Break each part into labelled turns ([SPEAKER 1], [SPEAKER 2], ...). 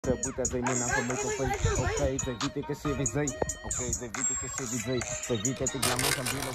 [SPEAKER 1] Puta, zij moet naar mij kopij. Oké, zij weet ik een CVZ. Oké, zij weet ik een CVZ. Zij weet dat ik naar mij kan binnen.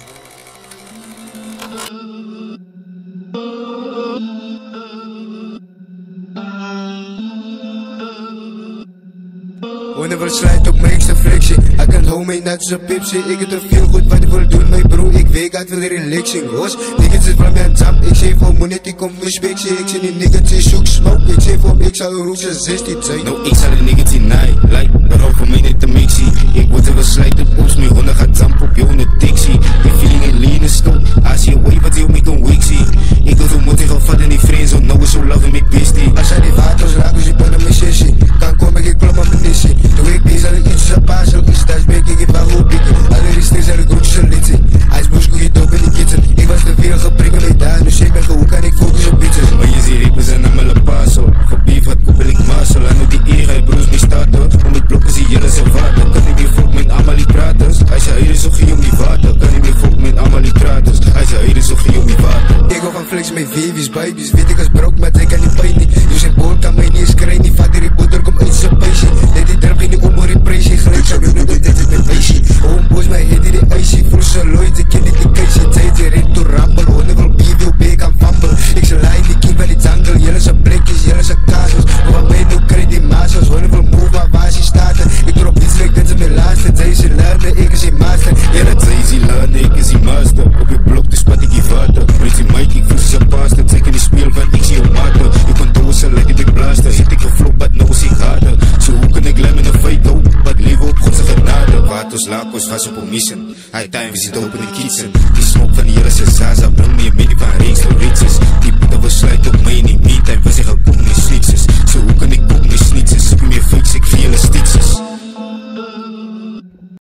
[SPEAKER 2] Whenever slide op makes a flexie. I can hold me net zo'n pipsie. Ik het te veel goed wat ik wil doen, mijn bro. Ik weet uit wil relaxing, hoes. Niggas is van mij aan zap. Ik zeg voor money, ik kom weer speksie. Ik zie die niggas die zoek smoke. Ik zeg voor ik zou roezen 16 zijn.
[SPEAKER 3] No, ik zal de niggas die naai. Like, berouw voor mij niet te mixie. Ik word even slijt op oost, mijn honden gaat zamp op jou een dixie. Die feeling in lean is stop. Als je wave, wat je me kon wixie. Ik wil zo moet ik vat in die friendzone. Nou is zo love in mijn bestie.
[SPEAKER 2] Als hij die waters raakt, dus ik ben op mijn sessie. Kan kom ik klop op mijn missie. Doe ik bezig, ik iets op paas. Ook is thuis, ben ik van goed pikken. Alle risten zijn een groetje litsie. Hij is boos, goeie top in die kitchen. Ik was te veel geprikken met daar. Dus ik ben hoe kan ik focussen op bitches.
[SPEAKER 3] Maar je ziet, ik ben zijn aan mijn paso. Gebief, wat koppel ik mazzel. En hoe die eer, hij broers niet starten. Om met blokken zie je zijn water. Kan ik meer volk met allemaal die praters. Hij zei, hier is zo geen om die water. Kan ik meer volk met allemaal die praters. Hij zei, hier is zo geen om die water.
[SPEAKER 2] Ik hou van flex met baby's, baby's. Weet ik als brok, maar ik kan niet pijn niet. Dus een boord kan mij niet schrijven. Die vader die boter komt uit zijn peesje. Net die drap in die omhoor die prijsje. Gelijk zou ik niet doen, dit is mijn feestje. Homeboys, mij heet die ijsje. Voel ze looit, ik ken niet die keisje. Tijd die rit to rumble. Hoorde wel BVO, ik kan fumble. Ik zei lijn, die king van die jungle. Jullie zijn blikjes, jullie zijn kazels. Maar wat mij nu krijg die mazels. Hoorde wel move, maar waar ze staten. Ik drop iets, like dit is mijn laatste. Zij ze learnen, ik is die master.
[SPEAKER 3] Jullie zij ze learnen, ik is die master. Op je blok, dus spat ik die water. Prinsie Mike, ik voel ze zijn pasta. Zeker die speel van ik zie je maten. Ik kon dozen, like ik blaster. Zit ik een vlog, but nou zie ik harder. Zo hoe kan ik lijmen een feit op. Wat leven op Godse genade. Watos, lakos, was op een mission. High time, we zitten open in de kitchen. Die smoke van die hele Zaza, bring me een mini van Reeks, no riches. Die putten we sluiten op mij niet.